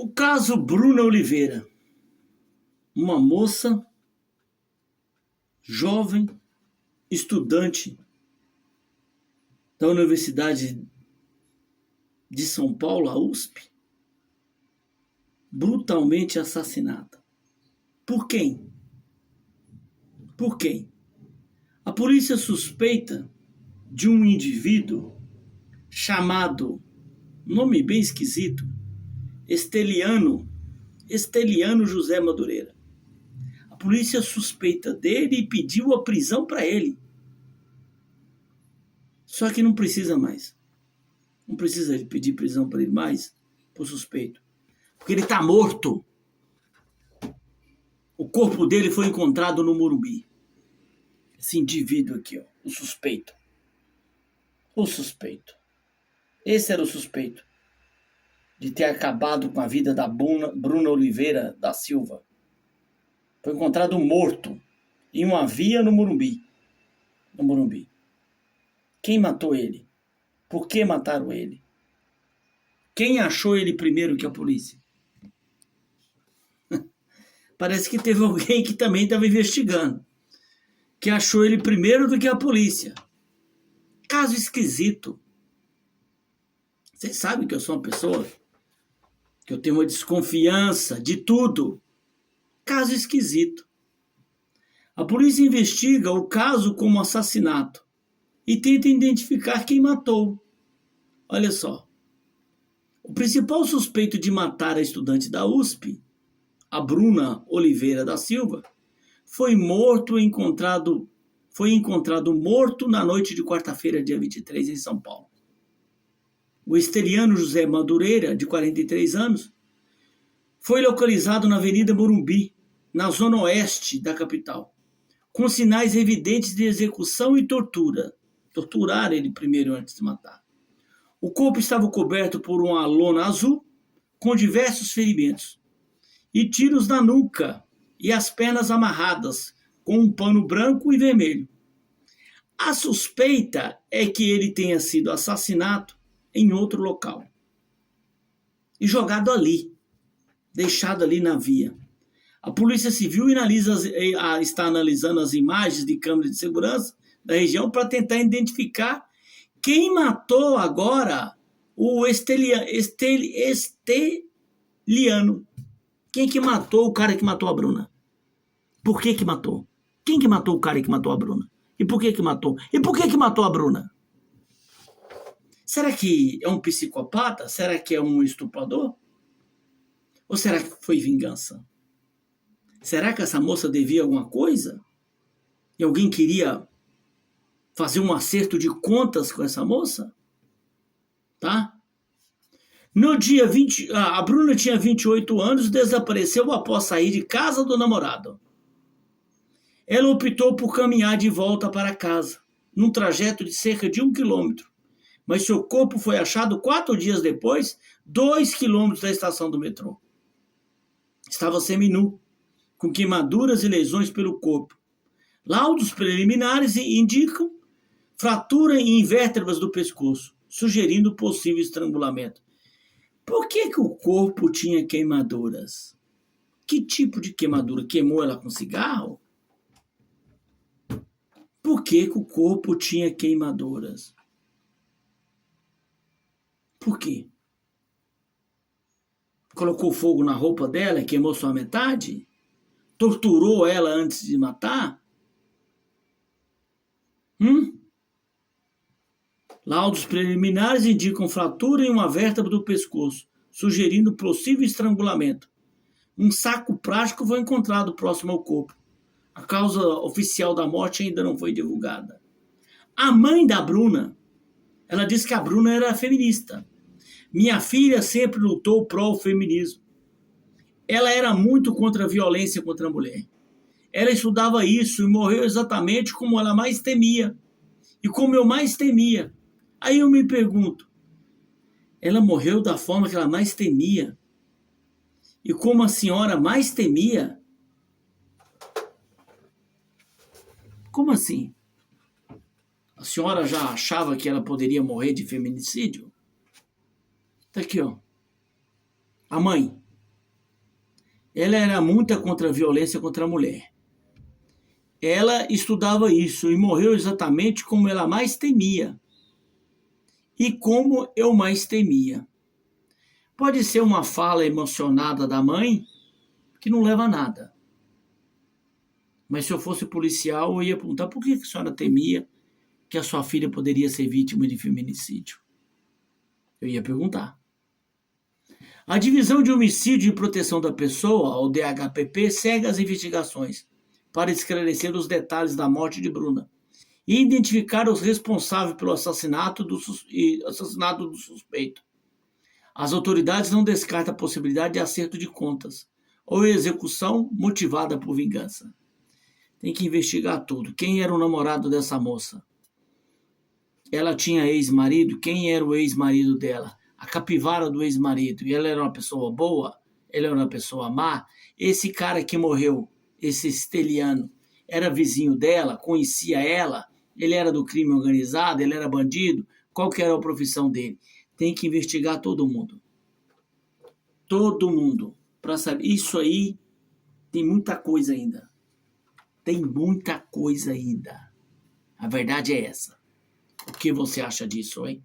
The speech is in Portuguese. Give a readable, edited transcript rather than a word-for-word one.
O caso Bruna Oliveira, uma moça jovem, estudante da Universidade de São Paulo, a USP, brutalmente assassinada. Por quem? Por quem? A polícia suspeita de um indivíduo chamado, nome bem esquisito, Esteliano José Madureira. A polícia suspeita dele e pediu a prisão para ele. Só que não precisa mais. Não precisa de pedir prisão para ele mais, por suspeito. Porque ele está morto. O corpo dele foi encontrado no Morumbi. Esse indivíduo aqui, ó, o suspeito. O suspeito. Esse era o suspeito de ter acabado com a vida da Bruna Oliveira da Silva. Foi encontrado morto em uma via no Morumbi. No Morumbi. Quem matou ele? Por que mataram ele? Quem achou ele primeiro que a polícia? Parece que teve alguém que também estava investigando, que achou ele primeiro do que a polícia. Caso esquisito. Vocês sabem que eu sou uma pessoa que eu tenho uma desconfiança de tudo. Caso esquisito. A polícia investiga o caso como assassinato e tenta identificar quem matou. Olha só. O principal suspeito de matar a estudante da USP, a Bruna Oliveira da Silva, foi encontrado morto na noite de quarta-feira, dia 23, em São Paulo. O Esteliano José Madureira, de 43 anos, foi localizado na Avenida Morumbi, na zona oeste da capital, com sinais evidentes de execução e tortura. Torturaram ele primeiro antes de matar. O corpo estava coberto por uma lona azul, com diversos ferimentos, e tiros na nuca e as pernas amarradas, com um pano branco e vermelho. A suspeita é que ele tenha sido assassinado em outro local e jogado ali, deixado ali na via. A Polícia Civil está analisando as imagens de câmeras de segurança da região para tentar identificar quem matou agora o Esteliano. Quem que matou o cara que matou a Bruna? Por que que matou? Quem que matou o cara que matou a Bruna? E por que que matou? E por que que matou a Bruna? Será que é um psicopata? Será que é um estuprador? Ou será que foi vingança? Será que essa moça devia alguma coisa? E alguém queria fazer um acerto de contas com essa moça? Tá? No dia 20, a Bruna tinha 28 anos e desapareceu após sair de casa do namorado. Ela optou por caminhar de volta para casa, num trajeto de cerca de 1 quilômetro. Mas seu corpo foi achado 4 dias depois, 2 quilômetros da estação do metrô. Estava seminu, com queimaduras e lesões pelo corpo. Laudos preliminares indicam fratura em vértebras do pescoço, sugerindo possível estrangulamento. Por que que o corpo tinha queimaduras? Que tipo de queimadura? Queimou ela com cigarro? Por que que o corpo tinha queimaduras? Por quê? Colocou fogo na roupa dela e queimou sua metade? Torturou ela antes de matar? Laudos preliminares indicam fratura em uma vértebra do pescoço, sugerindo possível estrangulamento. Um saco plástico foi encontrado próximo ao corpo. A causa oficial da morte ainda não foi divulgada. A mãe da Bruna, ela disse que a Bruna era feminista. Minha filha sempre lutou pró feminismo. Ela era muito contra a violência contra a mulher. Ela estudava isso e morreu exatamente como ela mais temia. E como eu mais temia. Aí eu me pergunto, ela morreu da forma que ela mais temia? E como a senhora mais temia? Como assim? A senhora já achava que ela poderia morrer de feminicídio? Tá aqui, ó. A mãe. Ela era muito contra a violência contra a mulher. Ela estudava isso e morreu exatamente como ela mais temia. E como eu mais temia. Pode ser uma fala emocionada da mãe que não leva a nada. Mas se eu fosse policial, eu ia perguntar por que a senhora temia que a sua filha poderia ser vítima de feminicídio. Eu ia perguntar. A Divisão de Homicídio e Proteção da Pessoa, o DHPP, segue as investigações para esclarecer os detalhes da morte de Bruna e identificar os responsáveis pelo assassinato do suspeito. As autoridades não descartam a possibilidade de acerto de contas ou execução motivada por vingança. Tem que investigar tudo. Quem era o namorado dessa moça? Ela tinha ex-marido? Quem era o ex-marido dela? A capivara do ex-marido. E ela era uma pessoa boa? Ela era uma pessoa má? Esse cara que morreu, esse Steliano, era vizinho dela? Conhecia ela? Ele era do crime organizado? Ele era bandido? Qual que era a profissão dele? Tem que investigar todo mundo. Todo mundo. Para saber. Isso aí tem muita coisa ainda. Tem muita coisa ainda. A verdade é essa. O que você acha disso, hein?